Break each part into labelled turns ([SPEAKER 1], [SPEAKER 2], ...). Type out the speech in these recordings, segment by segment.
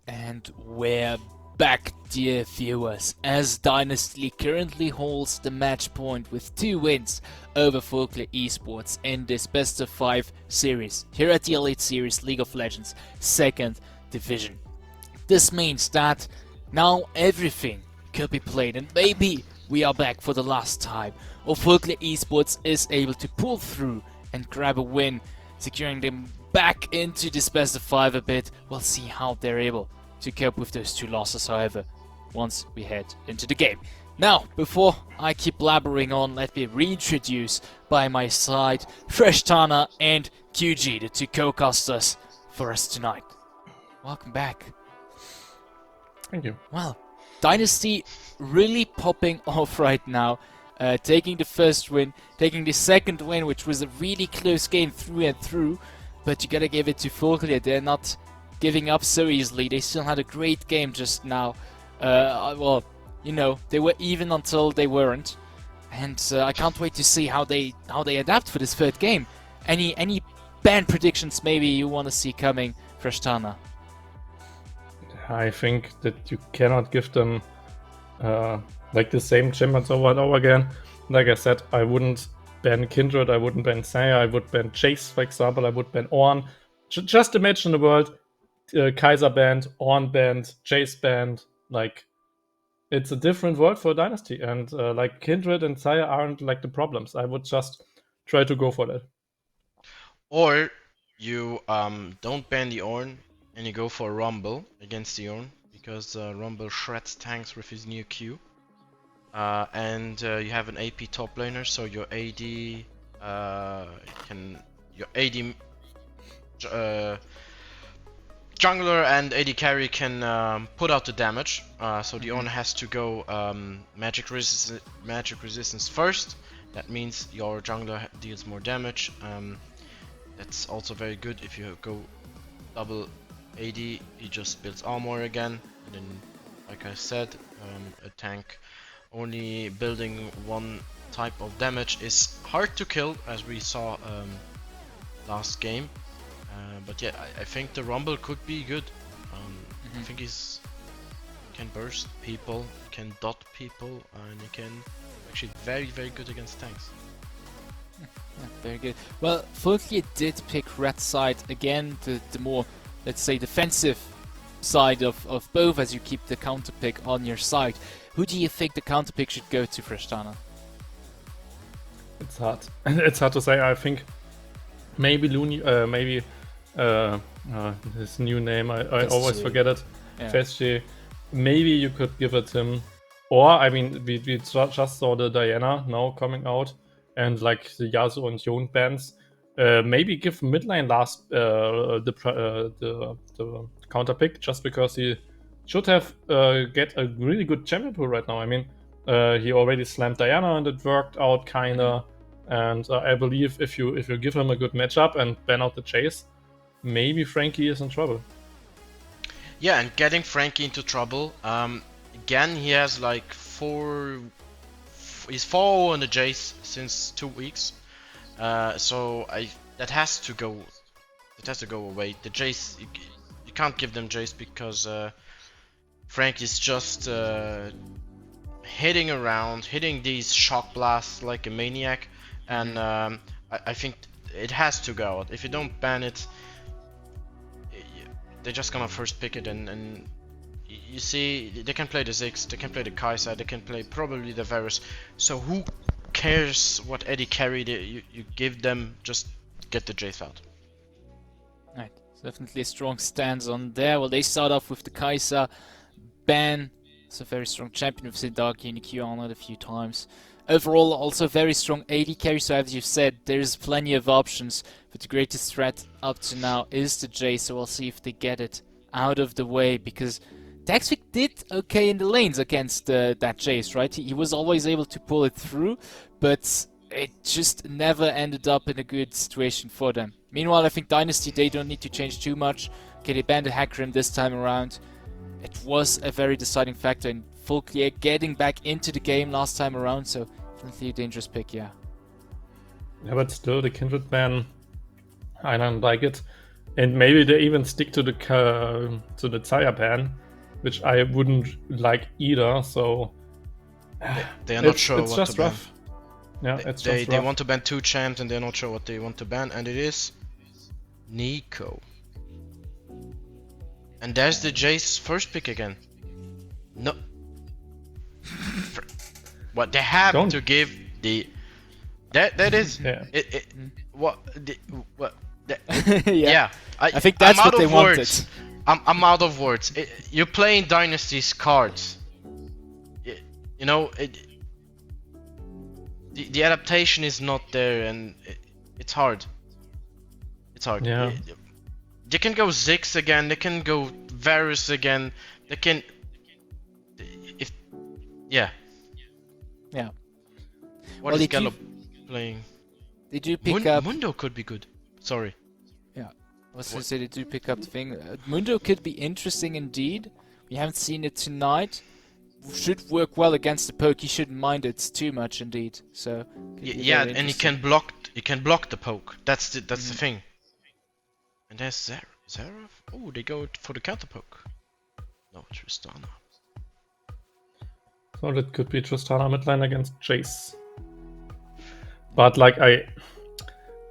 [SPEAKER 1] And we're back, dear viewers, as Dynasty currently holds the match point with 2 wins over Fullclear Esports in this best of 5 series here at the Elite Series League of Legends 2nd Division. This means that now everything could be played, and maybe we are back for the last time, or Fullclear Esports is able to pull through and grab a win, securing them back into this best of 5 a bit. We'll see how they're able to cope with those 2 losses, however, once we head into the game. Now, before I keep blabbering on, let me reintroduce by my side Fresh Tana and QG, the 2 co-casters for us tonight. Welcome back.
[SPEAKER 2] Thank you.
[SPEAKER 1] Well, Dynasty really popping off right now, taking the first win, taking the second win, which was a really close game through and through, but you gotta give it to Fullclear. They're not giving up so easily. They still had a great game just now. Well, you know, they were even until they weren't, and I can't wait to see how they adapt for this third game. Any ban predictions maybe you want to see coming, Fresh Tana?
[SPEAKER 2] I think that you cannot give them like the same champions over and over again. Like I said, I wouldn't ban Kindred, I wouldn't ban Saya, I would ban Chase, for example, I would ban Ornn. Just imagine the world, Kaiser banned, Ornn banned, Chase banned. Like, it's a different world for Dynasty, and like Kindred and Saya aren't like the problems. I would just try to go for that.
[SPEAKER 3] Or you don't ban the Ornn and you go for Rumble against the Ornn, because Rumble shreds tanks with his new Q. And you have an AP top laner, so your AD jungler and AD carry can put out the damage. So the Ornn has to go magic resistance first. That means your jungler deals more damage. That's also very good if you go double AD. He just builds armor again, and then, like I said, a tank only building one type of damage is hard to kill, as we saw last game. But yeah, I think the Rumble could be good. I think he can burst people, can dot people, and he can actually very good against tanks.
[SPEAKER 1] Yeah, very good. Well, Fullclear did pick red side again, the more, let's say, defensive side of both, as you keep the counter pick on your side. Who do you think the counter pick should go to, Fresh Tana?
[SPEAKER 2] It's hard. It's hard to say. I think maybe Looney, maybe his new name, I always forget it.
[SPEAKER 1] Yeah.
[SPEAKER 2] Fesche. Maybe you could give it him. Or, I mean, we just saw the Diana now coming out, and like the Yasuo and Yone bans. Maybe give midlane last the counter pick, just because he should have get a really good champion pool right now. I mean, he already slammed Diana and it worked out kinda. And I believe if you give him a good matchup and ban out the Chase, maybe Frankie is in trouble.
[SPEAKER 3] Yeah, and getting Frankie into trouble. Again, he has like he's 4 on the Jace since 2 weeks. So that has to go away. The Jace, you can't give them Jace because Frank is just hitting these shock blasts like a maniac, and I think it has to go out. If you don't ban it, they're just gonna first pick it, and you see they can play the Ziggs, they can play the Kai'Sa, they can play probably the Varus. So who cares what Eddie carried? You give them, just get the Jace out.
[SPEAKER 1] Right, definitely a strong stance on there. Well, they start off with the Kai'Sa ban. It's a very strong champion with Zidaki and Q on it a few times. Overall, also very strong AD carry, so as you've said, there's plenty of options, but the greatest threat up to now is the Jace, so we'll see if they get it out of the way, because Taxvik did okay in the lanes against that Jace, right? He was always able to pull it through, but it just never ended up in a good situation for them. Meanwhile, I think Dynasty, they don't need to change too much. Okay, they banned the Hacker this time around. It was a very deciding factor in Fullclear getting back into the game last time around, so definitely a dangerous pick, yeah.
[SPEAKER 2] Yeah, but still, the Kindred ban, I don't like it. And maybe they even stick to the Tsaya ban, which I wouldn't like either. So
[SPEAKER 3] They are not sure
[SPEAKER 2] it's
[SPEAKER 3] what
[SPEAKER 2] just
[SPEAKER 3] to ban.
[SPEAKER 2] rough. Yeah, it's
[SPEAKER 3] They
[SPEAKER 2] just rough.
[SPEAKER 3] want to ban 2 champs and they're not sure what they want to ban, and it is Nico. And there's the Jace's first pick again. No. What they have to give the that is
[SPEAKER 2] Yeah.
[SPEAKER 3] what the, what the,
[SPEAKER 1] Yeah.
[SPEAKER 3] I
[SPEAKER 1] think that's
[SPEAKER 3] I'm
[SPEAKER 1] what
[SPEAKER 3] out
[SPEAKER 1] they
[SPEAKER 3] of
[SPEAKER 1] wanted.
[SPEAKER 3] words. I'm out of words. You're playing Dynasty's cards. You know, the adaptation is not there, and it's hard. It's hard.
[SPEAKER 2] Yeah.
[SPEAKER 3] They can go Ziggs again. They can go Varus again. They can. If yeah.
[SPEAKER 1] Yeah.
[SPEAKER 3] What
[SPEAKER 1] Well,
[SPEAKER 3] is Gallup playing?
[SPEAKER 1] They do pick up.
[SPEAKER 3] Mundo could be good. Sorry.
[SPEAKER 1] Yeah. I was gonna say they do pick up the thing. Mundo could be interesting indeed. We haven't seen it tonight. Should work well against the poke. He shouldn't mind it too much indeed. So
[SPEAKER 3] Yeah, and he can block. He can block the poke. That's the thing. And there's Zerath. Oh, they go for the counter poke. No, Tristana.
[SPEAKER 2] So that could be Tristana midlane against Jace. But like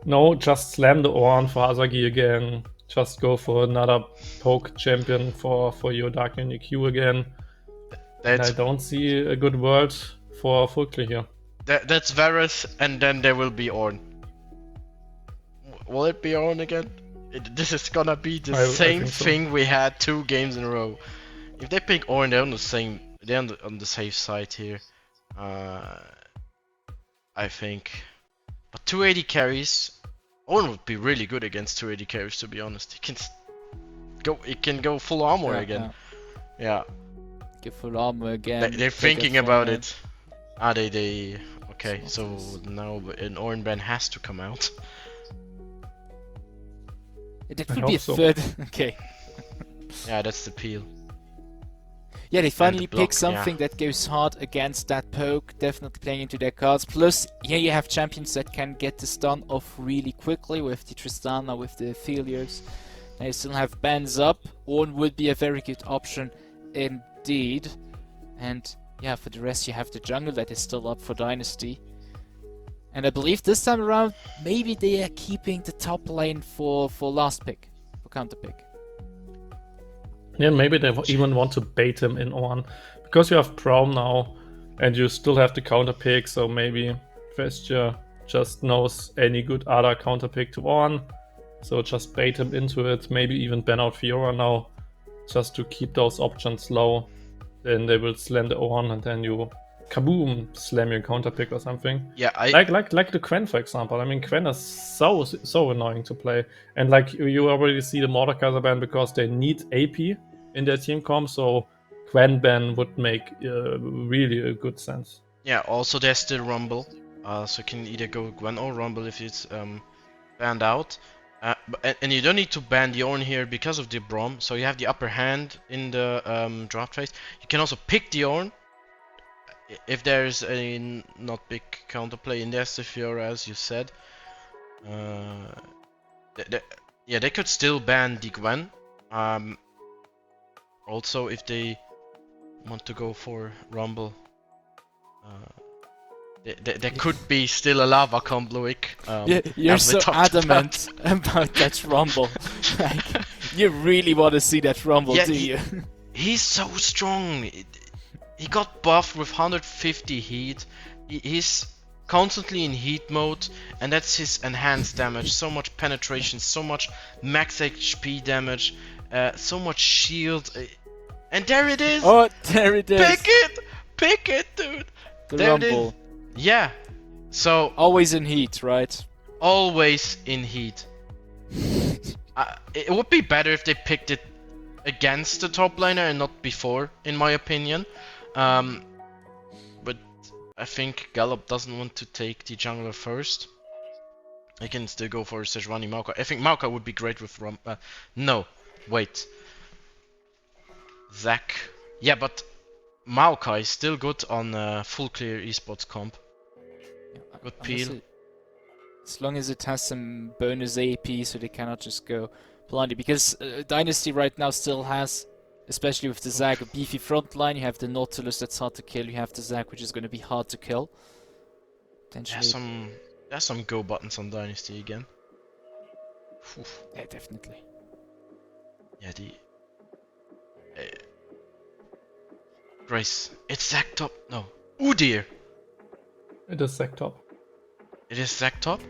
[SPEAKER 2] no, just slam the Ornn for Azagi again. Just go for another poke champion for your Dark Unique Q again. And I don't see a good world for Fullclear here.
[SPEAKER 3] That's Varus, and then there will be Ornn. Will it be Ornn again? This is gonna be the same thing we had 2 games in a row. If they pick Ornn, they're on the same. They're on the safe side here. I think. But 280 carries. Ornn would be really good against 280 carries, to be honest. He can go full armor again. Yeah.
[SPEAKER 1] Get full armor again.
[SPEAKER 3] They're thinking about it. They okay, so now an Ornn ban has to come out.
[SPEAKER 1] It would be a third. Okay.
[SPEAKER 3] Yeah, that's the peel.
[SPEAKER 1] Yeah, they finally pick something that goes hard against that poke, definitely playing into their cards. Plus, here you have champions that can get the stun off really quickly with the Tristana, with the failures. They still have bans up. Ornn would be a very good option indeed. And yeah, for the rest you have the jungle that is still up for Dynasty. And I believe this time around, maybe they are keeping the top lane for last pick, for counter pick.
[SPEAKER 2] Yeah, maybe they even want to bait him in Ornn. Because you have Braum now, and you still have the counter pick, so maybe Vestia just knows any good other counter pick to Ornn. So just bait him into it, maybe even ban out Fiora now, just to keep those options low. Then they will slam the Ornn, and then you kaboom, slam your counter pick or something.
[SPEAKER 3] Yeah,
[SPEAKER 2] like the Quen, for example. I mean, Quen is so annoying to play, and like you already see the Mordekaiser ban because they need AP in their team comp, so Quen ban would make really a good sense.
[SPEAKER 3] Yeah. Also, there's still Rumble, so you can either go Gwen or Rumble if it's banned out. And you don't need to ban the Ornn here because of the Braum, so you have the upper hand in the draft phase. You can also pick the Ornn if there's a not big counterplay in there, Fiora, as you said. Yeah, they could still ban the Gwen. Also, if they want to go for Rumble, there could be still a lava comp, Loic.
[SPEAKER 1] Yeah, you're so adamant about that Rumble. Like, you really want to see that Rumble, do you?
[SPEAKER 3] He's so strong. He got buffed with 150 heat. He's constantly in heat mode, and that's his enhanced damage. So much penetration, so much max HP damage, so much shield. And there it is!
[SPEAKER 1] Oh, there it is!
[SPEAKER 3] Pick it, dude!
[SPEAKER 1] The
[SPEAKER 3] there
[SPEAKER 1] Rumble.
[SPEAKER 3] It is. Yeah. So
[SPEAKER 1] always in heat, right?
[SPEAKER 3] Always in heat. It would be better if they picked it against the top laner and not before, in my opinion. But I think Gallup doesn't want to take the jungler first. I can still go for Sejuani Maokai. I think Maokai would be great with no, wait. Zac. Yeah, but Maokai is still good on Fullclear esports comp. Good peel.
[SPEAKER 1] As long as it has some bonus AP, so they cannot just go blindly, because Dynasty right now still has, especially with the Zag, a beefy front line. You have the Nautilus that's hard to kill. You have the Zag, which is going to be hard to kill. Potentially.
[SPEAKER 3] There's some go buttons on Dynasty again. Oof.
[SPEAKER 1] Yeah, definitely.
[SPEAKER 3] Yeah, Grace, it's Zag top. No. Oh dear.
[SPEAKER 2] It is Zag top.
[SPEAKER 3] It is Zag top?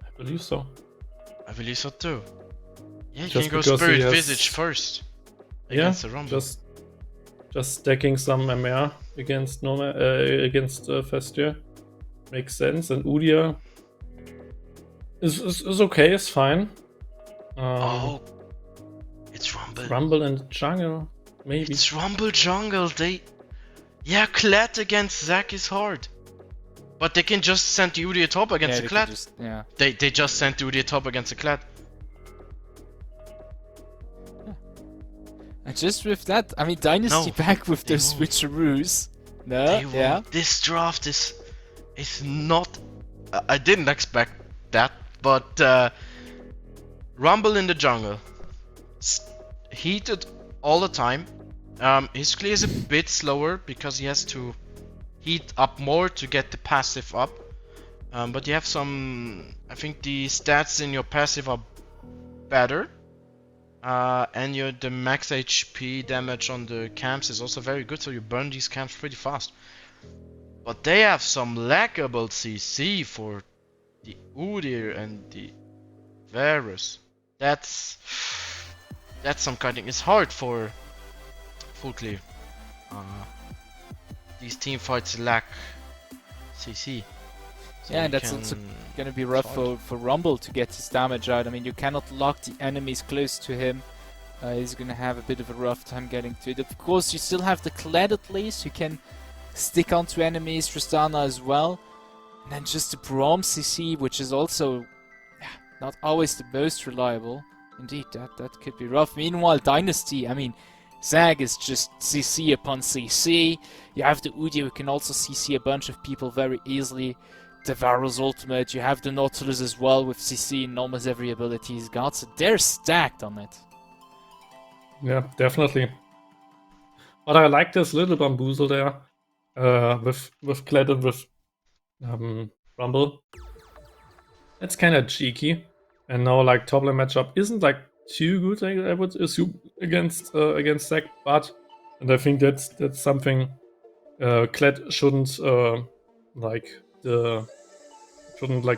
[SPEAKER 2] I believe so.
[SPEAKER 3] I believe so too. Yeah, you
[SPEAKER 2] Just
[SPEAKER 3] can go
[SPEAKER 2] because
[SPEAKER 3] Spirit
[SPEAKER 2] he has-
[SPEAKER 3] Visage first.
[SPEAKER 2] Yeah,
[SPEAKER 3] Against the Rumble.
[SPEAKER 2] just stacking some MR against Festia makes sense, and Udia is okay, it's fine.
[SPEAKER 3] Oh, it's Rumble.
[SPEAKER 2] Rumble and jungle, maybe.
[SPEAKER 3] It's Rumble jungle. Yeah, Kled against Zac is hard. But they can just send Udia top against the Kled.
[SPEAKER 1] Yeah.
[SPEAKER 3] They just sent Udia top against the Kled.
[SPEAKER 1] And just with that, I mean, Dynasty back with those switcheroos. No, yeah.
[SPEAKER 3] This draft is not. I didn't expect that, but Rumble in the jungle, heated all the time. His clear is a bit slower because he has to heat up more to get the passive up. But you have some. I think the stats in your passive are better. And the max HP damage on the camps is also very good, so you burn these camps pretty fast. But they have some lackable CC for the Udyr and the Varus. That's some cutting. It's hard for Fullclear. These team fights lack CC. So
[SPEAKER 1] yeah, and that's also gonna be rough for Rumble to get his damage out. I mean, you cannot lock the enemies close to him. He's gonna have a bit of a rough time getting to it. Of course, you still have the Kled at least, who can stick onto enemies, Tristana as well. And then just the Braum CC, which is also not always the most reliable. Indeed, that could be rough. Meanwhile, Dynasty, I mean, Zag is just CC upon CC. You have the Udyr who can also CC a bunch of people very easily. The Varus ultimate, you have the Nautilus as well with CC in almost every ability he's got, so they're stacked on it.
[SPEAKER 2] Yeah, definitely. But I like this little bamboozle there with Kled and with Rumble. It's kind of cheeky, and now like top lane matchup isn't like too good. I would assume against Zac, and I think that's something Kled shouldn't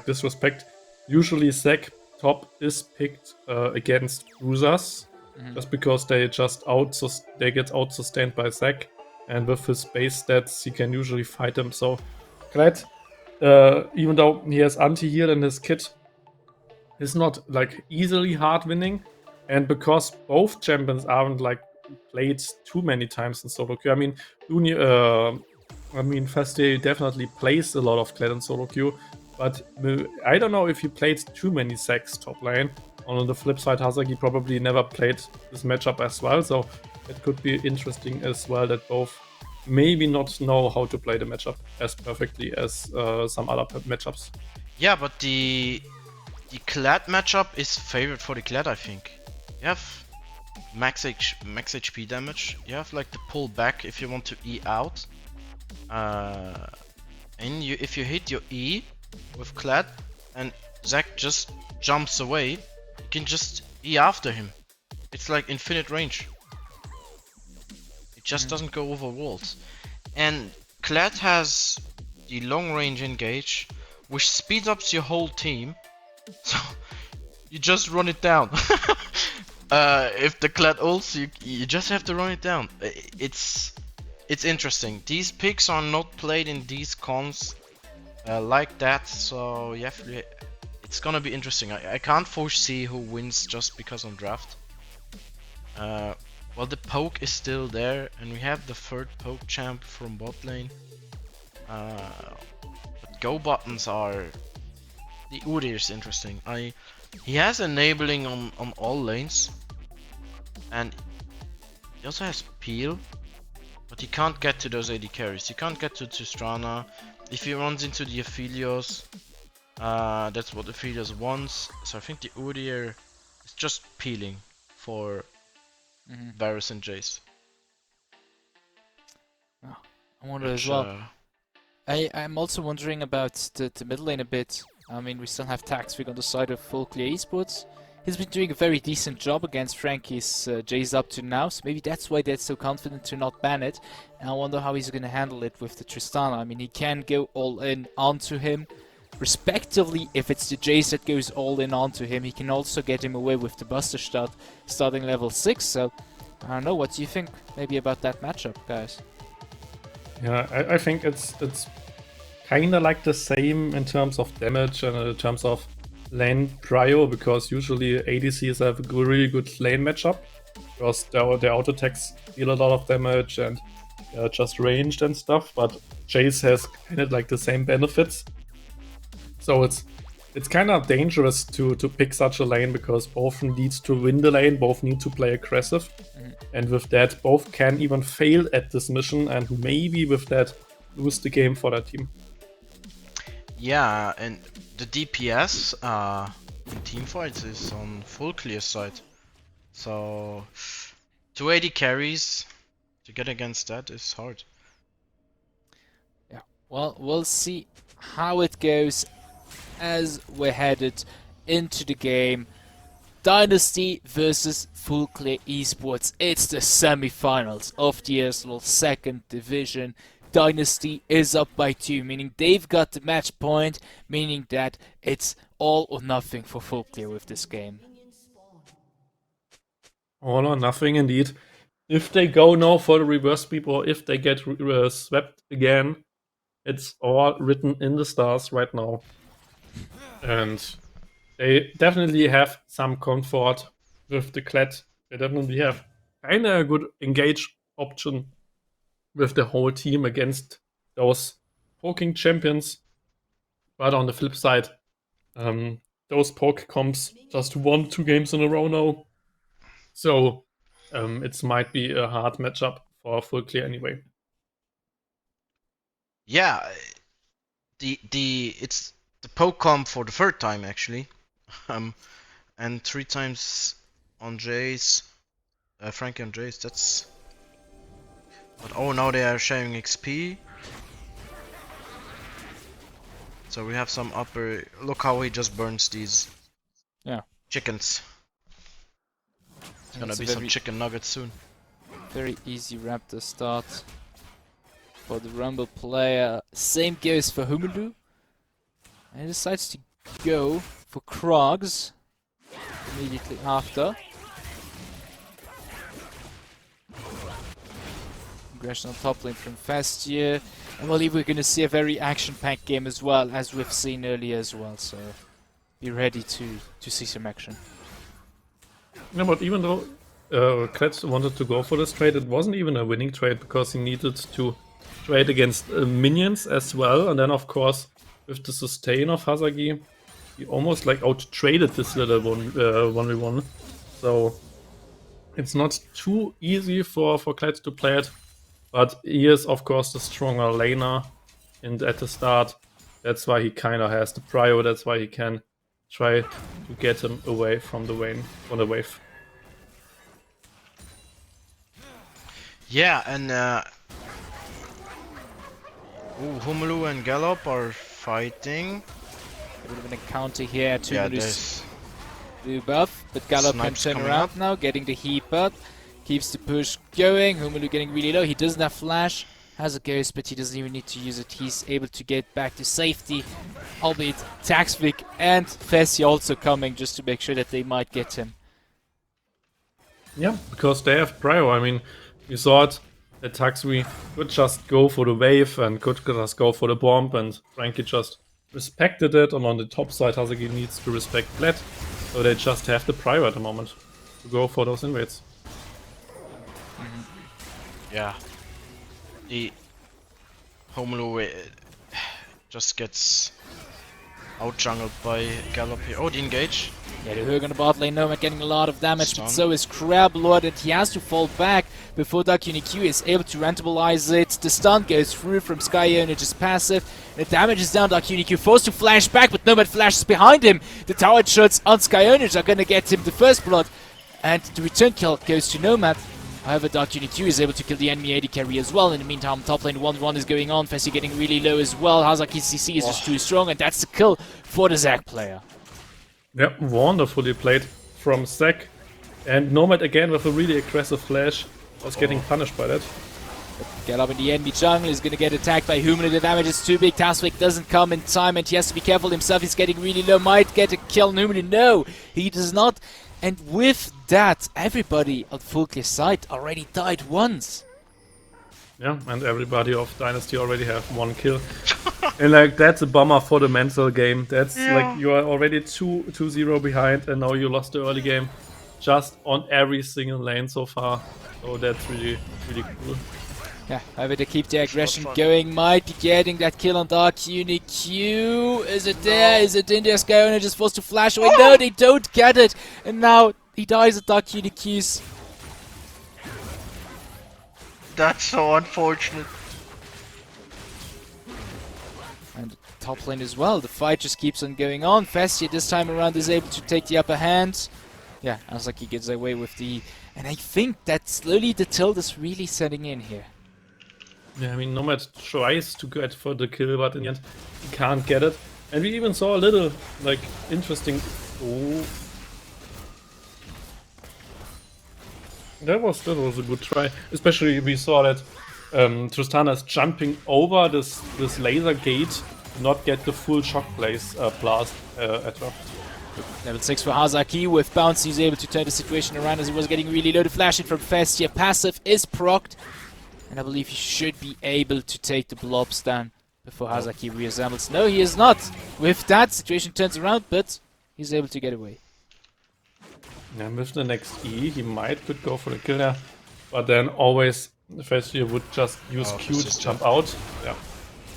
[SPEAKER 2] disrespect. Usually Zac top is picked against bruisers, just because they get out sustained by Zac, and with his base stats he can usually fight them. So Kled, even though he has anti-heal in his kit, is not like easily hard winning, and because both champions aren't like played too many times in solo queue. I mean, Feste definitely plays a lot of Kled in solo queue, but I don't know if he played too many Zacs top lane. On the flip side, Hazaki probably never played this matchup as well, so it could be interesting as well that both maybe not know how to play the matchup as perfectly as some other matchups.
[SPEAKER 3] Yeah, but the Kled matchup is favored for the Kled, I think. You have max HP damage. You have like the pull back if you want to E out. And if you hit your E with Kled and Zac just jumps away, you can just E after him. It's like infinite range. It just doesn't go over walls. And Kled has the long range engage, which speeds up your whole team. So you just run it down. If the Kled ults, you just have to run it down. It's interesting. These picks are not played in these cons like that, so it's gonna be interesting. I can't foresee who wins just because on draft. Well, the poke is still there, and we have the third poke champ from bot lane. But go buttons are... The Udyr is interesting. He has enabling on all lanes, and he also has peel, but he can't get to those AD carries. He can't get to Tristana. If he runs into the Aphelios, that's what Aphelios wants. So I think the Udyr It's just peeling for Varus and Jace.
[SPEAKER 1] Oh, I wonder as
[SPEAKER 3] Which,
[SPEAKER 1] well. I'm also wondering about the mid lane a bit. I mean, we still have Taxvig on the side of Fullclear Esports. He's been doing a very decent job against Frankie's Jace up to now, so maybe that's why they're so confident to not ban it. And I wonder how he's going to handle it with the Tristana. I mean, he can go all in onto him. Respectively, if it's the Jace that goes all in onto him, he can also get him away with the Buster Start starting level 6. So, I don't know, what do you think maybe about that matchup, guys?
[SPEAKER 2] Yeah, I think it's kind of like the same in terms of damage and in terms of lane prio, because usually ADCs have a really good lane matchup because their auto attacks deal a lot of damage and just ranged and stuff. But Jace has kind of like the same benefits, so it's kind of dangerous to pick such a lane because both need to win the lane, both need to play aggressive, and with that both can even fail at this mission and maybe with that lose the game for their team.
[SPEAKER 3] yeah, and the DPS in teamfights is on Fullclear side. So 280 carries to get against that is hard.
[SPEAKER 1] Yeah, well, we'll see how it goes as we're headed into the game. Dynasty versus Fullclear Esports. It's the semifinals of the ESLOL second division. Dynasty is up by 2, meaning they've got the match point, meaning that it's all or nothing for Fullclear with this game.
[SPEAKER 2] All or nothing indeed. If they go now for the reverse sweep or if they get swept again, it's all written in the stars right now. And they definitely have some comfort with the Kled. They definitely have kind of a good engage option with the whole team against those poking champions. But on the flip side, those poke comps just won 2 games in a row now. So it might be a hard matchup for Fullclear anyway.
[SPEAKER 3] Yeah, it's the poke comp for the third time actually, and 3 times on Jace, Frankie on Jace. That's. But oh, now they are sharing XP. So we have some upper. Look how he just burns these.
[SPEAKER 1] Yeah.
[SPEAKER 3] Chickens. It's gonna be some chicken nuggets soon.
[SPEAKER 1] Very easy Raptor start for the Rumble player. Same goes for Humulu. And he decides to go for Krogs immediately after. Aggression on top lane from Fastia. I believe we're going to see a very action-packed game as well, as we've seen earlier as well. So be ready to see some action.
[SPEAKER 2] Yeah, but even though Kled wanted to go for this trade, it wasn't even a winning trade because he needed to trade against minions as well. And then, of course, with the sustain of Hazagi, he almost like out-traded this little 1v1. So it's not too easy for Kled to play it. But he is, of course, the stronger laner. And at the start, that's why he kind of has the prio. That's why he can try to get him away from the wave.
[SPEAKER 3] Yeah, and Humulu and Gallop are fighting.
[SPEAKER 1] A bit of an encounter here to
[SPEAKER 3] Yeah,
[SPEAKER 1] Humulu's blue buff, but Gallop can
[SPEAKER 3] Snipes
[SPEAKER 1] turn
[SPEAKER 3] coming
[SPEAKER 1] around
[SPEAKER 3] up.
[SPEAKER 1] now, getting the heap up. Keeps the push going. Humulu getting really low. He doesn't have flash. Has a ghost, but he doesn't even need to use it. He's able to get back to safety. Albeit Taxvig and Fessi also coming just to make sure that they might get him.
[SPEAKER 2] Yeah, because they have prio. I mean, we thought that Taxvi could just go for the wave and could just go for the bomb, and Frankie just respected it. And on the top side, Hazagi needs to respect Kled. So they just have the prio at the moment to go for those invades.
[SPEAKER 3] Yeah. The Homelu just gets out jungled by Gallop here. Oh, the engage.
[SPEAKER 1] Yeah, the Hurg on the bot lane, Nomad getting a lot of damage,
[SPEAKER 3] Stun.
[SPEAKER 1] but so is Crablord, and he has to fall back before Dark Uniq is able to rentabilize it. The stun goes through from Skyonage's passive, the damage is down. Dark Uniq forced to flash back, but Nomad flashes behind him. The tower shots on Skionage are gonna get him the first blood, and the return kill goes to Nomad. However, Dark Uniq is able to kill the enemy AD carry as well. In the meantime, top lane 1-1 is going on. Fessy getting really low as well. Hazaki's CC is just too strong, and that's the kill for the Zac player.
[SPEAKER 2] Yeah, wonderfully played from Zac. And Nomad again with a really aggressive flash. Was getting punished by that.
[SPEAKER 1] Get up in the enemy jungle, is gonna get attacked by Humana. The damage is too big. Taswick doesn't come in time, and he has to be careful himself. He's getting really low. Might get a kill on Humana. No, he does not. And with that, everybody on Fullclear side already died once.
[SPEAKER 2] Yeah, and everybody of Dynasty already have 1 kill. And like that's a bummer for the mental game. That's like you are already 2-0 behind, and now you lost the early game just on every single lane so far. So that's really cool.
[SPEAKER 1] Yeah, however, they keep the aggression going. Might be getting that kill on Dark Uniq. Is it there? Is it in there? Skyonage's just forced to flash away. No, they don't get it. And now he dies at Dark Uniq's.
[SPEAKER 4] That's so unfortunate.
[SPEAKER 1] And top lane as well. The fight just keeps on going on. Festia this time around is able to take the upper hand. Yeah, Azaki gets away with the... And I think that slowly the tilt is really setting in here.
[SPEAKER 2] Yeah, I mean, Nomad tries to get for the kill, but in the end, he can't get it. And we even saw a little, like, interesting... Oh. That was a good try. Especially we saw that Tristana is jumping over this laser gate, not get the full shock blast at her.
[SPEAKER 1] Level 6 for Hazaki. With bounce, he's able to turn the situation around as he was getting really low. The flash in from Festia. Passive is procced. And I believe he should be able to take the blobs down before Hazaki reassembles. No, he is not. With that, situation turns around, but he's able to get away.
[SPEAKER 2] And with the next E, he could go for the kill there. But then always, Festia would just use Q to jump out. Yeah,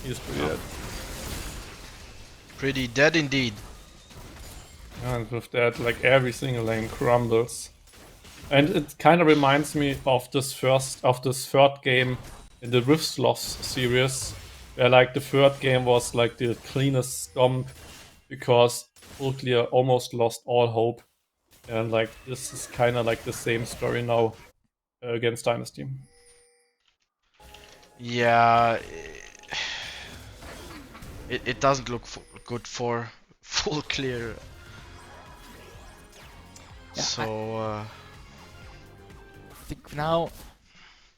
[SPEAKER 2] he's pretty dead.
[SPEAKER 3] Pretty dead indeed.
[SPEAKER 2] And with that, like every single lane crumbles. And it kind of reminds me of this third game in the ESLOL series, where like the third game was like the cleanest stomp because Fullclear almost lost all hope. And like this is kind of like the same story now against Dynasty.
[SPEAKER 3] Yeah, it doesn't look good for Fullclear.
[SPEAKER 1] Yeah,
[SPEAKER 3] So
[SPEAKER 1] I think now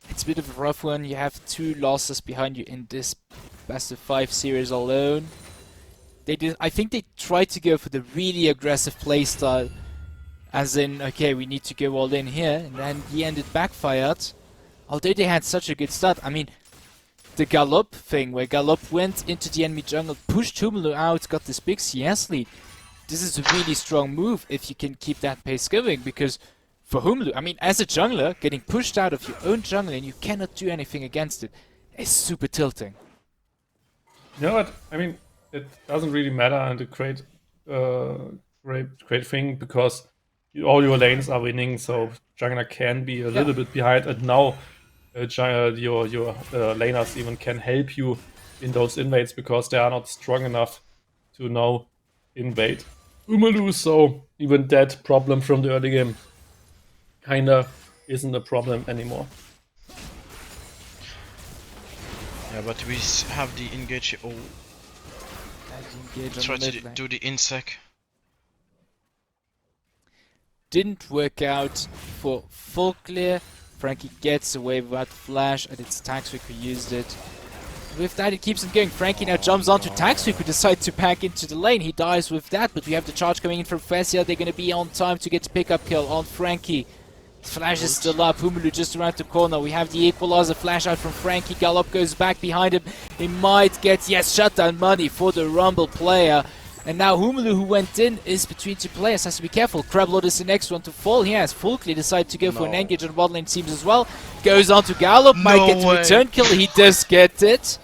[SPEAKER 1] it's a bit of a rough one. You have 2 losses behind you in this best of 5 series alone. I think they tried to go for the really aggressive playstyle, as in, okay, we need to go all in here, and then the end it backfired. Although they had such a good start. I mean, the Gallop thing, where Gallop went into the enemy jungle, pushed Humulu out, got this big CS lead. This is a really strong move if you can keep that pace going, because for Humulu, I mean, as a jungler, getting pushed out of your own jungle and you cannot do anything against it is super tilting.
[SPEAKER 2] You know what? I mean, it doesn't really matter, and a great thing, because all your lanes are winning, so jungler can be a little bit behind, and now your laners even can help you in those invades because they are not strong enough to now invade Umalu, so even that problem from the early game kinda isn't a problem anymore.
[SPEAKER 3] yeah, but we have the engage. Oh, try to do the insec.
[SPEAKER 1] Didn't work out for Fullclear. Frankie gets away with that flash, and it's Taxwick who used it. With that, it keeps on going. Frankie now jumps onto Taxwick, who decides to pack into the lane. He dies with that, but we have the charge coming in from Fessia. They're going to be on time to get the pickup kill on Frankie. Flash is still up. Humulu just around the corner. We have the equalizer flash out from Frankie. Gallop goes back behind him. He might get, yes, shutdown money for the Rumble player. And now Humulu, who went in, is between 2 players. Has to be careful. Crablord is the next one to fall. He has Fullclear decided to go for an engage on bot lane teams as well. Goes on to Gallop. Might get the return kill. He does get it.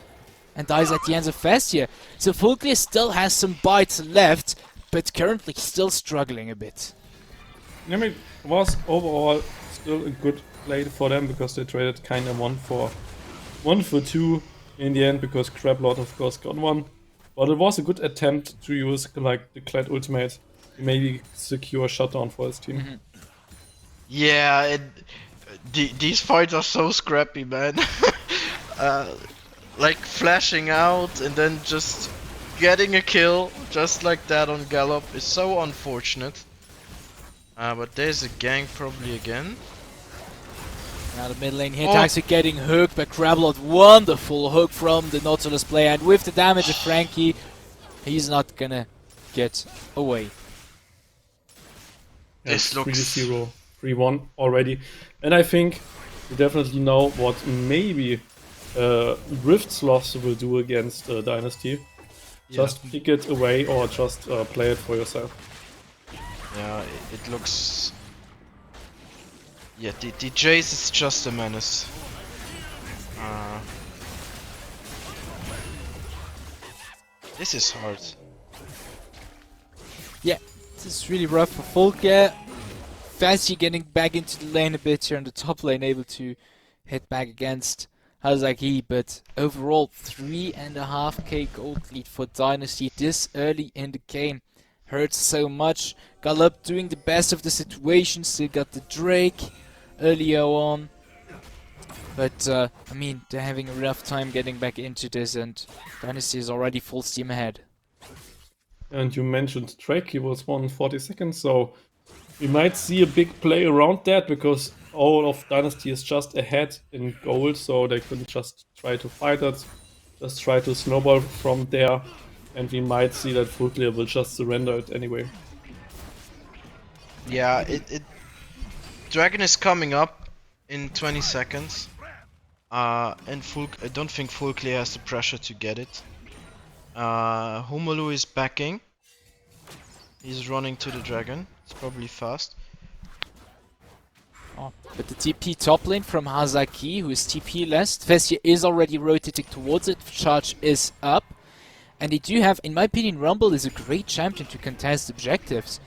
[SPEAKER 1] And dies at the hands of Festia. So Fullclear still has some bites left. but currently still struggling a bit.
[SPEAKER 2] I mean, it was overall still a good play for them because they traded kind of 1 for 2 in the end because Crablord of course got one. But it was a good attempt to use like the Kled ultimate to maybe secure a shutdown for his team.
[SPEAKER 4] Yeah, these fights are so scrappy, man. Like flashing out and then just getting a kill just like that on Gallop is so unfortunate. But there's a gank probably again.
[SPEAKER 1] Now the mid lane here, Taxi getting hooked by Crablord. Wonderful hook from the Nautilus player, and with the damage of Frankie, he's not gonna get away.
[SPEAKER 4] This looks
[SPEAKER 2] 3-0, 3-1 already. And I think you definitely know what maybe Rift's loss will do against Dynasty. Just pick it away or just play it for yourself.
[SPEAKER 3] Yeah, it looks... Yeah, the Jace is just a menace. This is hard.
[SPEAKER 1] Yeah, this is really rough for Fullclear. Fasty getting back into the lane a bit here on the top lane, able to hit back against Hazaki, but overall 3.5k gold lead for Dynasty this early in the game. Hurts so much. Gallup doing the best of the situation, still got the Drake earlier on. But, I mean, they're having a rough time getting back into this, and Dynasty is already full steam ahead.
[SPEAKER 2] And you mentioned Drake, he was 140 seconds, so we might see a big play around that because all of Dynasty is just ahead in gold, so they couldn't just try to fight it, just try to snowball from there, and we might see that Fullclear will just surrender it anyway.
[SPEAKER 3] Yeah, Dragon is coming up in 20 seconds. And I don't think Fullclear has the pressure to get it. Humulu is backing. He's running to the dragon. It's probably fast.
[SPEAKER 1] Oh, but the TP top lane from Hazaki, who is TP-less. Festia is already rotating towards it. Charge is up. And they do have, in my opinion, Rumble is a great champion to contest objectives.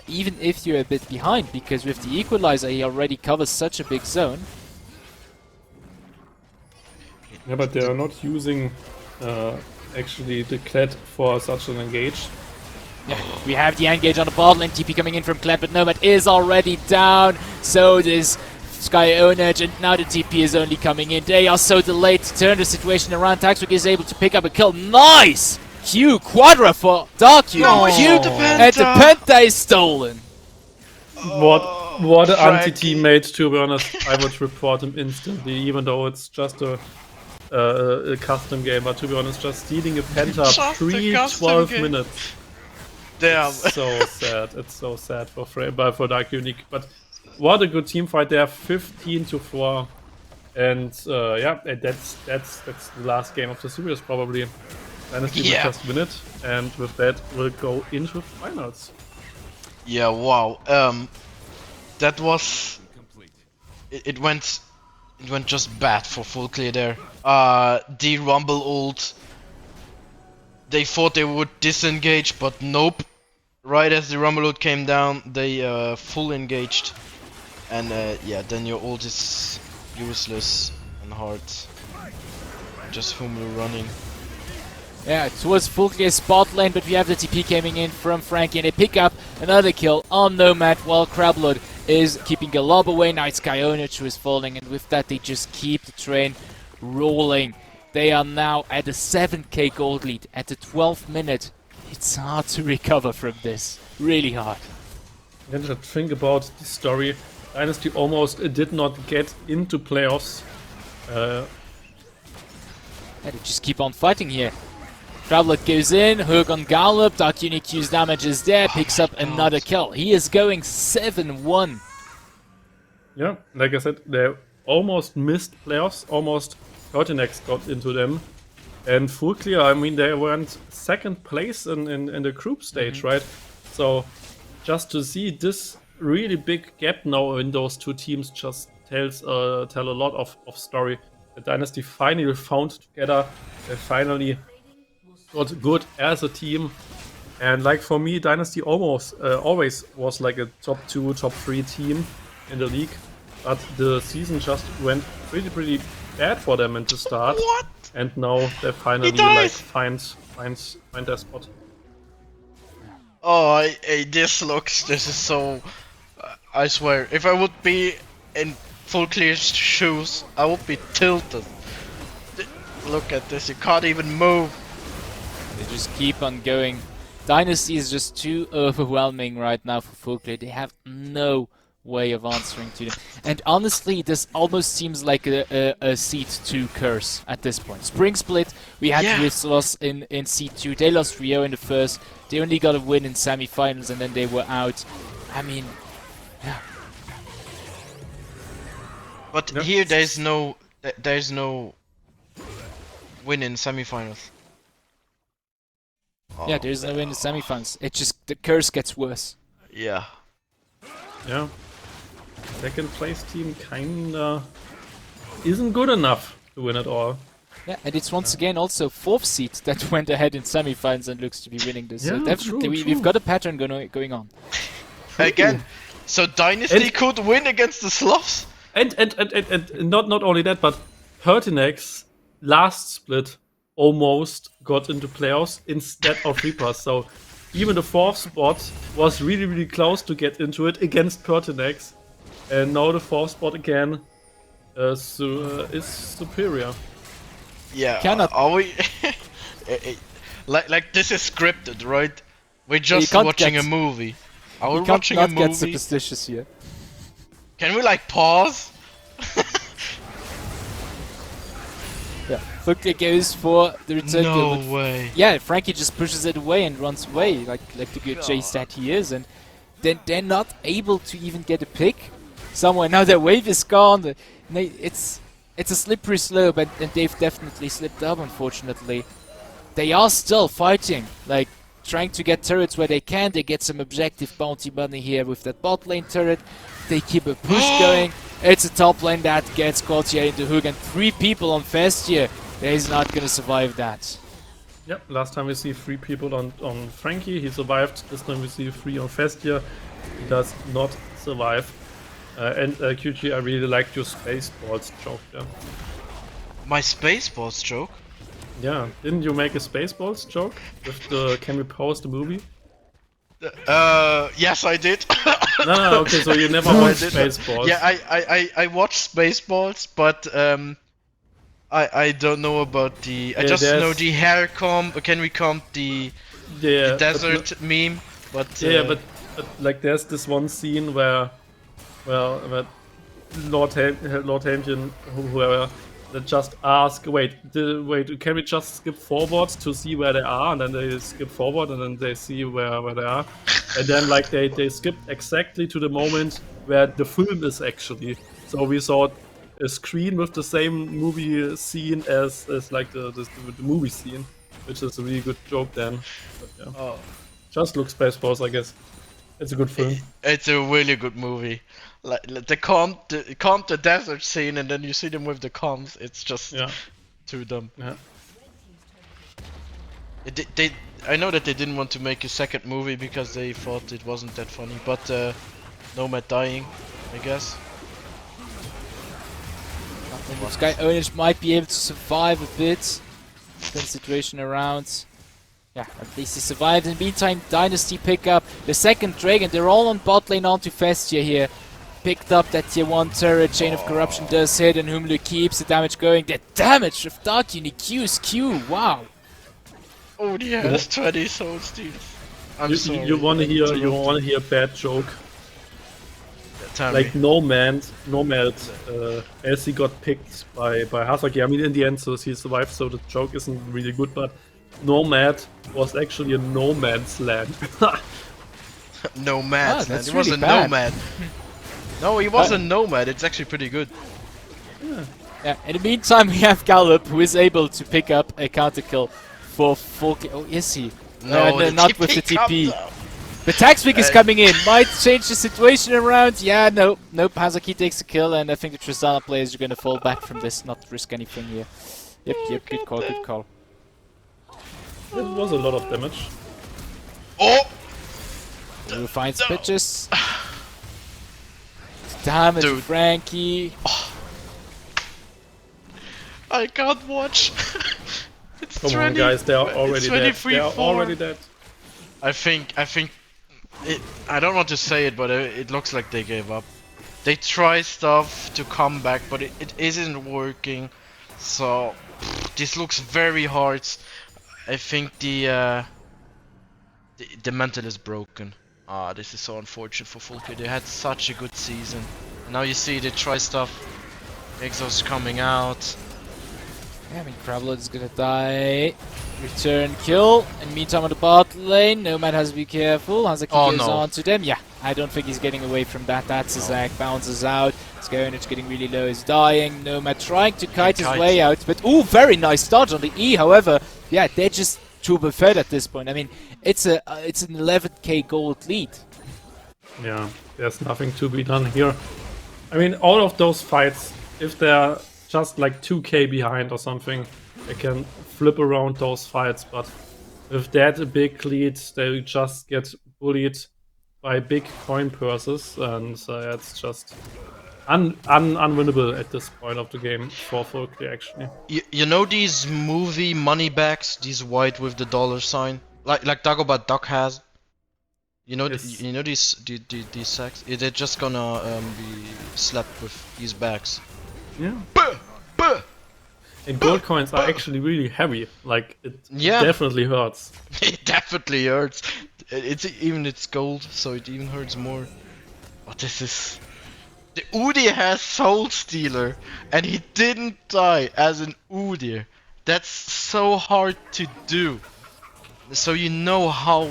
[SPEAKER 1] Even if you're a bit behind, because with the Equalizer he already covers such a big zone.
[SPEAKER 2] Yeah, but they are not using actually the Kled for such an engage.
[SPEAKER 1] Yeah, we have the engage on the bot lane, TP coming in from Kled, but Nomad is already down. So does Sky Onage, and now the TP is only coming in. They are so delayed to turn the situation around. Taxwick is able to pick up a kill. Nice! Q Quadra for Dark-Q.
[SPEAKER 3] No,
[SPEAKER 1] Q
[SPEAKER 3] it's the Penta.
[SPEAKER 1] and the Penta is stolen.
[SPEAKER 2] What an anti-teammate, to be honest. I would report him instantly, even though it's just a custom game. But to be honest, just stealing a Penta pre-12 minutes.
[SPEAKER 4] damn.
[SPEAKER 2] It's so sad. It's so sad for Dark Unique. But what a good team fight there. 15-4. And yeah, that's the last game of the series probably. Dynasty will just win it, and with that we'll go into finals.
[SPEAKER 3] Yeah, wow. That was... It went just bad for Fullclear there. The Rumble ult... They thought they would disengage, but nope. Right as the Rumble ult came down, they full engaged. And yeah, then your ult is useless and hard. Just Humulu running.
[SPEAKER 1] Yeah, it was Fullclear spot lane, but we have the TP coming in from Frankie, and they pick up another kill on Nomad while Crablord is keeping a lob away. Now it's Kyonich who is falling, and with that they just keep the train rolling. They are now at a 7k gold lead at the 12th minute. It's hard to recover from this. Really hard.
[SPEAKER 2] Then just think about the story. Dynasty almost did not get into playoffs.
[SPEAKER 1] Yeah, they just keep on fighting here. Crablord goes in, hook on Gallop, Dark Unique Q's damage is there, picks up another kill. He is going 7-1.
[SPEAKER 2] Yeah, like I said, they almost missed playoffs, almost Cortinex got into them. And Fullclear, I mean, they went second place in the group stage, right? So just to see this really big gap now in those two teams just tell a lot of story. The Dynasty finally found together, they finally got good as a team, And like for me, Dynasty almost always was like a top 2, top 3 team in the league, but the season just went pretty bad for them at the start.
[SPEAKER 4] What?
[SPEAKER 2] And now they finally
[SPEAKER 4] dies.
[SPEAKER 2] like find their spot.
[SPEAKER 4] Oh, this is so. I swear, if I would be in Fullclear shoes, I would be tilted. Look at this, you can't even move.
[SPEAKER 1] They just keep on going. Dynasty is just too overwhelming right now for Fullclear. They have no way of answering to them. And honestly, this almost seems like a Seed 2 curse at this point. Spring Split, we had this loss in Seed 2. They lost Rio in the first. They only got a win in semifinals and then they were out. I mean, yeah.
[SPEAKER 4] But here there's no win in semifinals.
[SPEAKER 1] Yeah, there's no win in the semifinals. It just, the curse gets worse.
[SPEAKER 4] Yeah.
[SPEAKER 2] Yeah. Second place team kinda isn't good enough to win it all.
[SPEAKER 1] Yeah, and it's once again also 4th seed that went ahead in semifinals and looks to be winning this. So
[SPEAKER 2] Yeah,
[SPEAKER 1] definitely
[SPEAKER 2] true.
[SPEAKER 1] we've got a pattern going on.
[SPEAKER 4] Again, so Dynasty could win against the Slavs?
[SPEAKER 2] And not only that, but Pertinax last split almost got into playoffs instead of Reaper. So even the 4th spot was really close to get into it against Pertinax. And now the 4th spot again is superior.
[SPEAKER 4] Yeah.
[SPEAKER 1] Cannot-
[SPEAKER 4] Are we? like this is scripted, right? We're just
[SPEAKER 1] can't
[SPEAKER 4] watching
[SPEAKER 1] get-
[SPEAKER 4] a movie. Are we
[SPEAKER 1] You can't
[SPEAKER 4] watching a
[SPEAKER 1] not get
[SPEAKER 4] movie?
[SPEAKER 1] superstitious here.
[SPEAKER 4] Can we like pause?
[SPEAKER 1] Yeah, Fullclear goes for the return kill. but
[SPEAKER 4] way.
[SPEAKER 1] yeah, Frankie just pushes it away and runs away like the good chase that he is, and then they're not able to even get a pick somewhere. Now their wave is gone. It's a slippery slope, and they've definitely slipped up, unfortunately. They are still fighting, like trying to get turrets where they can. They get some objective bounty money here with that bot lane turret. They keep a push going. It's a top lane that gets caught here in the hook, and 3 people on Festia. He's not gonna survive that.
[SPEAKER 2] Yep, last time we see 3 people on Frankie, he survived. This time we see 3 on Festia, he does not survive. And QG, I really liked your Spaceballs joke there.
[SPEAKER 4] My Spaceballs joke?
[SPEAKER 2] Yeah, didn't you make a Spaceballs joke with the Can We Pause the movie?
[SPEAKER 4] Yes, I did.
[SPEAKER 2] No, okay, so you never
[SPEAKER 4] No, I
[SPEAKER 2] watched
[SPEAKER 4] did not.
[SPEAKER 2] Spaceballs.
[SPEAKER 4] Yeah, I watched Spaceballs, but I don't know about the. I
[SPEAKER 2] Yeah,
[SPEAKER 4] just
[SPEAKER 2] there's-
[SPEAKER 4] know the hair comb. Can we comb the
[SPEAKER 2] Yeah,
[SPEAKER 4] desert meme? But
[SPEAKER 2] yeah, but like there's this one scene where Lord Hamilton, whoever, that just ask, wait, can we just skip forward to see where they are? And then they skip forward, and then they see where they are. And then like they skip exactly to the moment where the film is actually. So we saw a screen with the same movie scene as like the movie scene, which is a really good joke then. But, yeah.
[SPEAKER 4] Oh.
[SPEAKER 2] Just look Spaceballs, I guess. It's a good film.
[SPEAKER 4] It's a really good movie. Like the comb the desert scene, and then you see them with the comms. It's just
[SPEAKER 2] Yeah.
[SPEAKER 4] too dumb.
[SPEAKER 2] Yeah.
[SPEAKER 4] I know that they didn't want to make a second movie because they thought it wasn't that funny, but Nomad dying, I guess.
[SPEAKER 1] Sky Ownage might be able to survive a bit. Turn situation around. Yeah, at least he survived. In the meantime, Dynasty pick up the second Dragon. They're all on bot lane onto Festia here. Picked up that tier 1 turret. Chain of Corruption does hit, and Humlu keeps the damage going. The damage of Dark Uni Q's Q. Wow.
[SPEAKER 4] Oh yeah, that's 20 soul steals. I'm sorry.
[SPEAKER 2] You want to hear a bad joke?
[SPEAKER 4] Tell
[SPEAKER 2] Like
[SPEAKER 4] me.
[SPEAKER 2] Nomad, as he got picked by Hazaki. I mean, in the end, so he survived. So the joke isn't really good, but Nomad was actually a no man's land.
[SPEAKER 4] Nomad.
[SPEAKER 1] Ah, that's
[SPEAKER 4] He was
[SPEAKER 1] really
[SPEAKER 4] a
[SPEAKER 1] bad.
[SPEAKER 4] nomad. No, he was a nomad. It's actually pretty good.
[SPEAKER 1] Yeah, in the meantime, we have Gallop, who is able to pick up a counter kill for Fullclear. Oh, is he?
[SPEAKER 4] No, the
[SPEAKER 1] not with the
[SPEAKER 4] TP
[SPEAKER 1] TP.
[SPEAKER 4] comes out.
[SPEAKER 1] But Taxwick is coming in. Might change the situation around. Yeah, nope. Hazaki takes the kill, and I think the Tristana players are going to fall back from this, not risk anything here. Yep, good call.
[SPEAKER 2] It was a lot of damage.
[SPEAKER 4] Oh!
[SPEAKER 1] Who finds
[SPEAKER 4] No.
[SPEAKER 1] pitches? Damage,
[SPEAKER 4] Dude.
[SPEAKER 1] Frankie.
[SPEAKER 4] I can't watch. It's
[SPEAKER 2] Come
[SPEAKER 4] 20,
[SPEAKER 2] on, guys, they are
[SPEAKER 4] it's
[SPEAKER 2] already dead.
[SPEAKER 4] 23,
[SPEAKER 2] They are
[SPEAKER 4] 4.
[SPEAKER 2] already dead.
[SPEAKER 4] I think I don't want to say it, but it looks like they gave up. They try stuff to come back, but it isn't working. So this looks very hard. I think the mental is broken. This is so unfortunate for Fullclear. They had such a good season. And now you see they try stuff. Exhaust coming out.
[SPEAKER 1] Yeah, I mean, Crablood is gonna die. Return kill. In meantime, on the bot lane, Nomad has to be careful. Hazaki
[SPEAKER 4] Oh,
[SPEAKER 1] goes
[SPEAKER 4] no.
[SPEAKER 1] on to them. Yeah, I don't think he's getting away from that. That's a Zach. Bounces out. Skyonage getting really low. Is dying. Nomad trying to kite his way out. But, ooh, very nice dodge on the E. However, yeah, they're just turbo fed at this point. I mean, it's an 11k gold lead.
[SPEAKER 2] Yeah, there's nothing to be done here. I mean, all of those fights, if they're just like 2k behind or something, they can flip around those fights, but with that a big lead, they just get bullied by big coin purses, and it's just unwinnable at this point of the game for Fullclear, actually.
[SPEAKER 4] You know these movie money bags, these white with the dollar sign, like Dagobah Duck has. You know,
[SPEAKER 2] Yes.
[SPEAKER 4] you know these sacks. Yeah, they're just gonna be slapped with these bags.
[SPEAKER 2] Yeah.
[SPEAKER 4] Buh! Buh!
[SPEAKER 2] And gold coins are actually really heavy. Like, it
[SPEAKER 4] Yeah.
[SPEAKER 2] definitely hurts.
[SPEAKER 4] It definitely hurts. It's gold, so it even hurts more. But this is the Udyr has Soul Stealer, and he didn't die as an Udyr. That's so hard to do. So you know how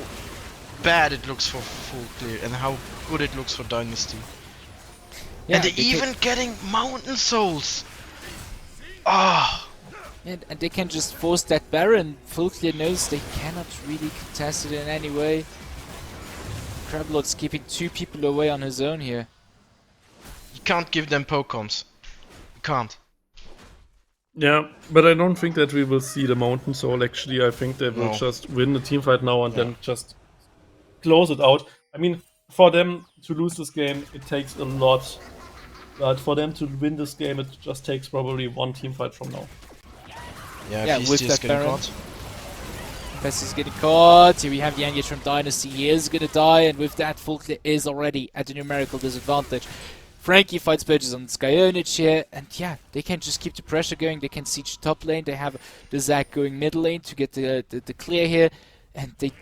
[SPEAKER 4] bad it looks for Fullclear and how good it looks for Dynasty.
[SPEAKER 1] Yeah,
[SPEAKER 4] and they're even getting Mountain Souls. Ah.
[SPEAKER 1] And they can just force that Baron. Fullclear knows they cannot really contest it in any way. Crablood's keeping 2 people away on his own here.
[SPEAKER 4] You can't give them Pokemons. You can't.
[SPEAKER 2] Yeah, but I don't think that we will see the Mountain Soul, actually. I think they will
[SPEAKER 4] No.
[SPEAKER 2] just win the team fight now and then just close it out. I mean, for them to lose this game, it takes a lot. But for them to win this game, it just takes probably 1 team fight from now.
[SPEAKER 1] Yeah,
[SPEAKER 4] Feasty
[SPEAKER 1] with
[SPEAKER 4] is
[SPEAKER 1] that
[SPEAKER 4] getting
[SPEAKER 1] Baron.
[SPEAKER 4] caught.
[SPEAKER 1] Pessy's getting caught. Here we have the engage from Dynasty. He is gonna die, and with that, Fullclear is already at a numerical disadvantage. Frankie fights Purges on Skyonage here, and yeah, they can just keep the pressure going. They can siege top lane. They have the Zac going mid lane to get the clear here, and they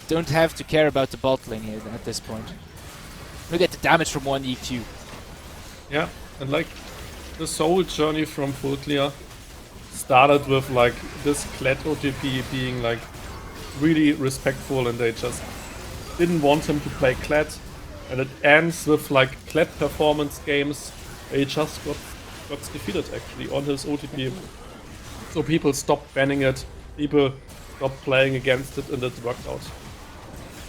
[SPEAKER 1] don't have to care about the bot lane here at this point. Look at the damage from 1 EQ.
[SPEAKER 2] Yeah, and like the soul journey from Fullclear started with like this Kled OTP being like really respectful, and they just didn't want him to play Kled. And it ends with like Kled performance games. He just got defeated actually on his OTP. So people stopped banning it, people stopped playing against it, and it worked out.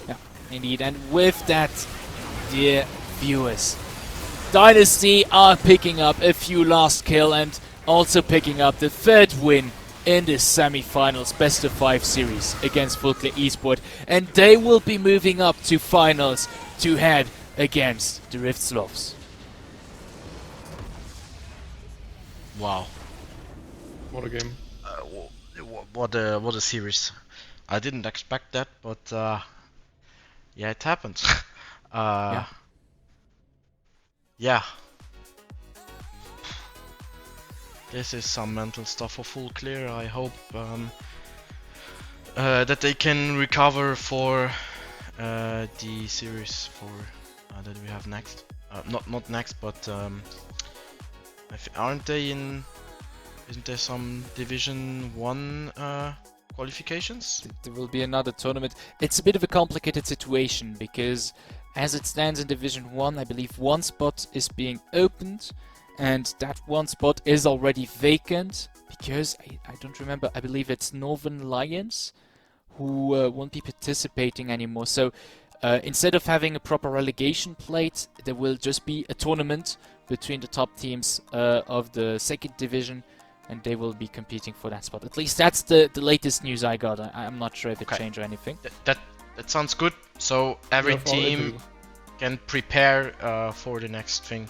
[SPEAKER 1] Yeah, indeed. And with that, dear viewers, Dynasty are picking up a few last kill and also picking up the 3rd win in this semi-finals best of 5 series against Fullclear Esport, and they will be moving up to finals to head against the Rift Slavs.
[SPEAKER 4] Wow.
[SPEAKER 2] What a game.
[SPEAKER 4] What a series. I didn't expect that, but yeah, it happened.
[SPEAKER 1] Yeah.
[SPEAKER 4] Yeah. This is some mental stuff for Fullclear. I hope that they can recover for the series for that we have next. Not next, but aren't they in? Isn't there some Division 1 qualifications?
[SPEAKER 1] There will be another tournament. It's a bit of a complicated situation because as it stands in Division 1, I believe 1 spot is being opened, and that 1 spot is already vacant because I don't remember. I believe it's Northern Lions who won't be participating anymore. So instead of having a proper relegation plate, there will just be a tournament between the top teams of the 2nd division, and they will be competing for that spot. At least that's the latest news I got. I'm not sure if it
[SPEAKER 4] Okay.
[SPEAKER 1] changed or anything.
[SPEAKER 3] that sounds good. So every
[SPEAKER 2] Yeah, for all
[SPEAKER 3] team
[SPEAKER 2] interview.
[SPEAKER 3] can prepare for the next thing.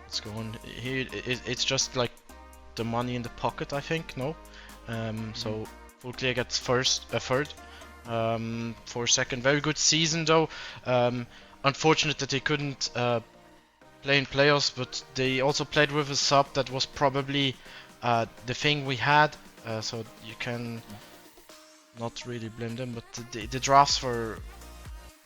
[SPEAKER 3] Let's go on. Here, it's just like the money in the pocket, I think. No, so Fullclear gets third. For second, very good season though. Unfortunate that they couldn't play in playoffs, but they also played with a sub that was probably the thing we had. So you can not really blame them, but the drafts were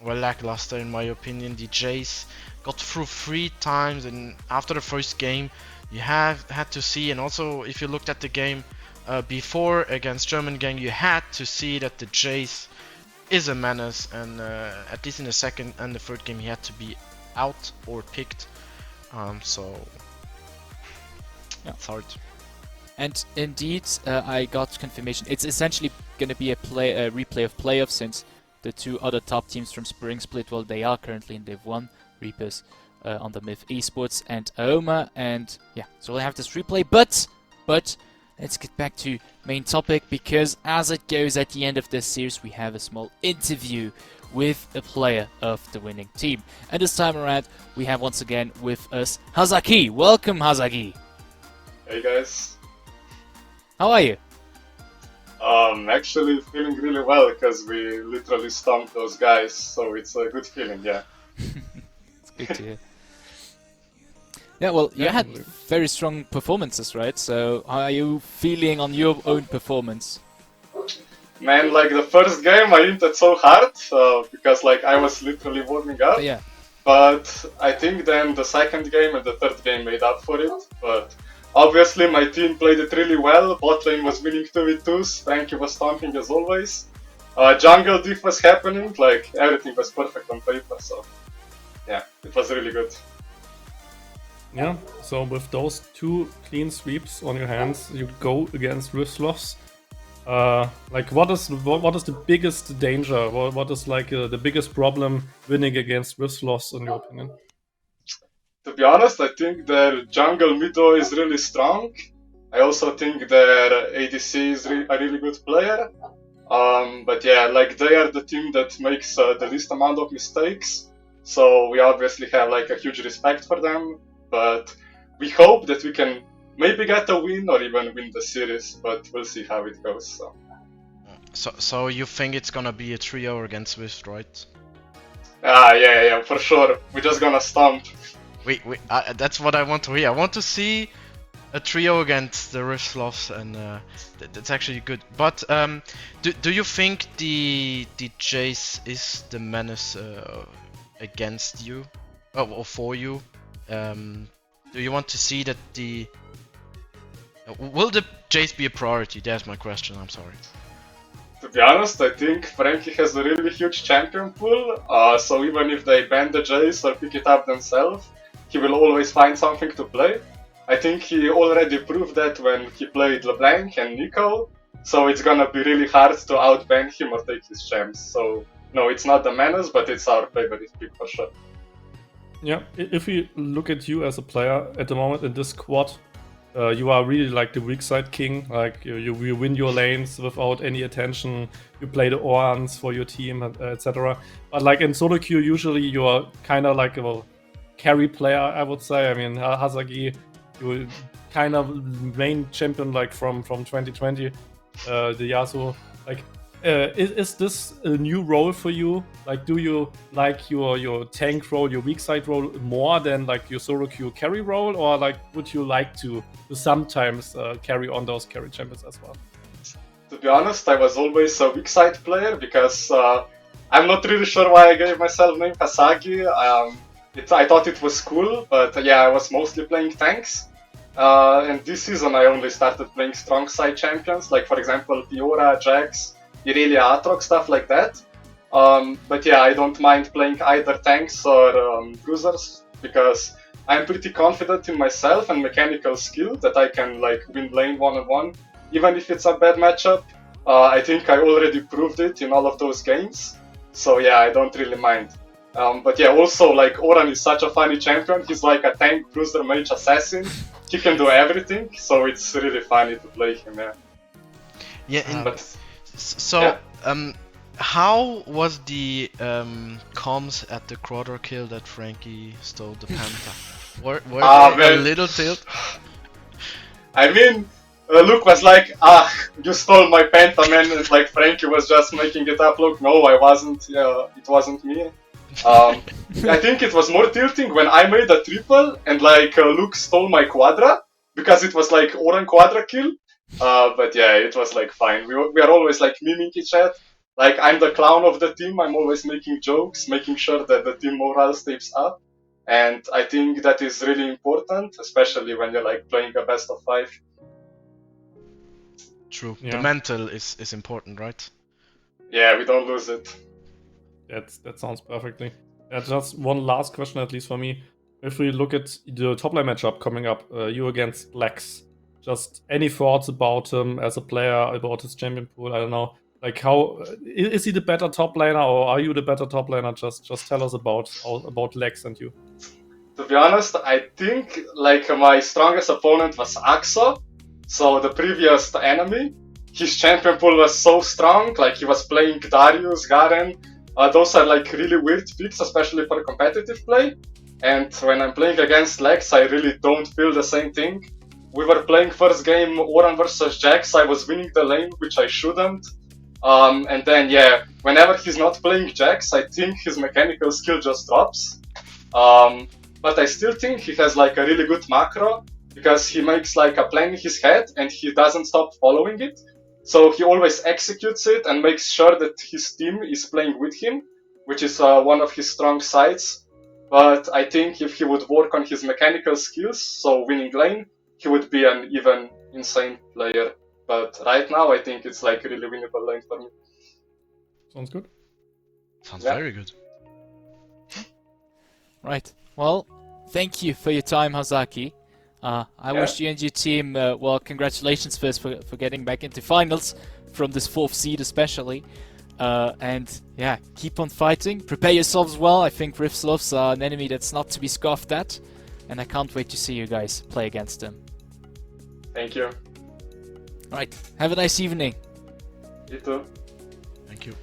[SPEAKER 3] lackluster in my opinion. The Jays got through 3 times, and after the first game, you have had to see, and also if you looked at the game before against German gang, you had to see that the Jays is a menace, and at least in the second and the third game, he had to be out or picked. So
[SPEAKER 1] Yeah.
[SPEAKER 3] it's hard.
[SPEAKER 1] And indeed, I got confirmation. It's essentially going to be a replay of playoffs, since the 2 other top teams from Spring Split, well, they are currently in Div 1, Reapers on the Myth Esports and Aoma, and yeah, so we'll have this replay, but let's get back to main topic, because as it goes at the end of this series, we have a small interview with a player of the winning team. And this time around, we have once again with us Hazaki. Welcome, Hazaki.
[SPEAKER 5] Hey guys.
[SPEAKER 1] How are you?
[SPEAKER 5] Actually feeling really well because we literally stomped those guys, so it's a good feeling, yeah.
[SPEAKER 1] It's good to hear. Yeah, well, you had very strong performances, right? So how are you feeling on your own performance?
[SPEAKER 5] Man, like the first game I hinted so hard because like I was literally warming up.
[SPEAKER 1] Yeah.
[SPEAKER 5] But I think then the second game and the third game made up for it. But obviously my team played it really well. Bot lane was winning 2v2s, Frankie was stomping as always. Jungle diff was happening, like everything was perfect on paper, so yeah, it was really good.
[SPEAKER 2] Yeah, so with those 2 clean sweeps on your hands, you go against ESLOL. Like, what is the biggest danger? What is like the biggest problem winning against ESLOL, in your opinion?
[SPEAKER 5] To be honest, I think their jungle mid-o is really strong. I also think their ADC is a really good player. But yeah, like they are the team that makes the least amount of mistakes. So we obviously have like a huge respect for them. But we hope that we can maybe get a win or even win the series. But we'll see how it goes.
[SPEAKER 3] So you think it's gonna be a trio against Swift, right?
[SPEAKER 5] Yeah, for sure. We're just gonna stomp.
[SPEAKER 3] Wait, that's what I want to hear. I want to see a trio against the Riftsloths, and that's actually good. But do you think the Jace is the menace against you, or for you? Do you want to see that will the Jace be a priority? That's my question. I'm sorry.
[SPEAKER 5] To be honest, I think Frankie has a really huge champion pool. So even if they ban the Jace or pick it up themselves, he will always find something to play. I think he already proved that when he played LeBlanc and Nico, so it's gonna be really hard to outban him or take his champs. So no, it's not the menace, but it's our favorite pick for sure.
[SPEAKER 2] Yeah, if we look at you as a player at the moment in this squad, you are really like the weak side king. Like you win your lanes without any attention. You play the Orans for your team, etc. But like in solo queue, usually you are kind of like a carry player, I would say. I mean, Hazaki, you kind of main champion like from 2020, the Yasuo. Like, is this a new role for you? Like, do you like your tank role, your weak side role more than like your solo queue carry role, or like would you like to sometimes carry on those carry champions as well?
[SPEAKER 5] To be honest, I was always a weak side player because I'm not really sure why I gave myself name Hasagi. I thought it was cool, but yeah, I was mostly playing tanks. And this season I only started playing strong side champions, like for example Fiora, Jax, Irelia, Aatrox, stuff like that. But yeah, I don't mind playing either tanks or bruisers because I'm pretty confident in myself and mechanical skill that I can like win lane one-on-one, even if it's a bad matchup. I think I already proved it in all of those games. So yeah, I don't really mind. But yeah, also like Oran is such a funny champion. He's like a tank, bruiser, mage, assassin. He can do everything, so it's really funny to play him. Yeah.
[SPEAKER 3] Yeah.
[SPEAKER 5] But
[SPEAKER 3] So
[SPEAKER 5] yeah.
[SPEAKER 3] How was the comms at the quarter kill that Frankie stole the Panther? Were they a
[SPEAKER 5] man.
[SPEAKER 3] little tilt?
[SPEAKER 5] I mean, Luke was like, you stole my penta, man. And like Frankie was just making it up. Look, no, I wasn't. It wasn't me. I think it was more tilting when I made a triple and like Luke stole my quadra because it was like Oran quadra kill. But yeah, it was like fine. We are always like miming each other. Like I'm the clown of the team. I'm always making jokes, making sure that the team morale stays up. And I think that is really important, especially when you're like playing a best of 5.
[SPEAKER 3] True.
[SPEAKER 2] Yeah.
[SPEAKER 3] The mental is important, right?
[SPEAKER 5] Yeah, we don't lose it.
[SPEAKER 2] That sounds perfectly. Just one last question, at least for me. If we look at the top lane matchup coming up, you against Lex, just any thoughts about him as a player, about his champion pool? I don't know. Like, how is he the better top laner, or are you the better top laner? Just tell us about Lex and you.
[SPEAKER 5] To be honest, I think like my strongest opponent was Axo. So the previous enemy, his champion pool was so strong. Like he was playing Darius, Garen. Those are like really weird picks, especially for competitive play. And when I'm playing against Lex, I really don't feel the same thing. We were playing first game Oran versus Jax. I was winning the lane, which I shouldn't. And then yeah, whenever he's not playing Jax, I think his mechanical skill just drops. But I still think he has like a really good macro because he makes like a plan in his head and he doesn't stop following it. So he always executes it and makes sure that his team is playing with him, which is one of his strong sides. But I think if he would work on his mechanical skills, so winning lane, he would be an even insane player. But right now, I think it's like a really winnable lane for me.
[SPEAKER 2] Sounds good.
[SPEAKER 3] Sounds
[SPEAKER 5] Yeah.
[SPEAKER 3] very good.
[SPEAKER 1] Right. Well, thank you for your time, Hazaki. I wish you and your team, well, congratulations first for getting back into finals from this 4th seed especially. And yeah, keep on fighting. Prepare yourselves well. I think Rifslovs are an enemy that's not to be scoffed at. And I can't wait to see you guys play against them.
[SPEAKER 5] Thank you.
[SPEAKER 1] Right. Have a nice evening.
[SPEAKER 5] You too.
[SPEAKER 3] Thank you.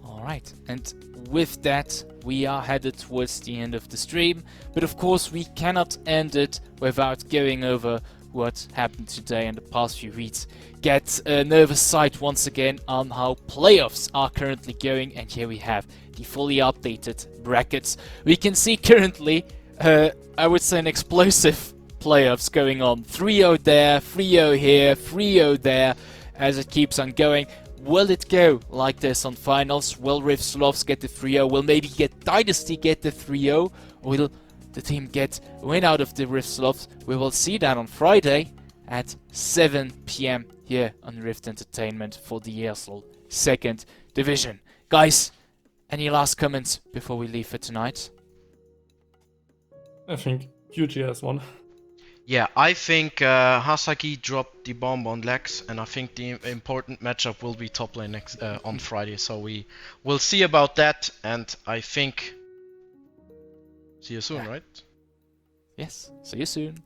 [SPEAKER 1] Alright, and with that, we are headed towards the end of the stream, but of course we cannot end it without going over what happened today and the past few weeks. Get an oversight once again on how playoffs are currently going, and here we have the fully updated brackets. We can see currently, I would say, an explosive playoffs going on. 3-0 there, 3-0 here, 3-0 there, as it keeps on going. Will it go like this on finals? Will Rifslovs get the 3-0? Will maybe Dynasty get the 3-0? Or will the team get a win out of the Rifslovs? We will see that on Friday at 7 PM here on Rift Entertainment for the ESLOL 2nd Division. Guys, any last comments before we leave for tonight?
[SPEAKER 2] I think QG has one.
[SPEAKER 3] Yeah, I think Hasaki dropped the bomb on Lex, and I think the important matchup will be top lane next on Friday. So we will see about that, and I think see you soon,
[SPEAKER 1] Yeah.
[SPEAKER 3] right?
[SPEAKER 1] Yes, see you soon.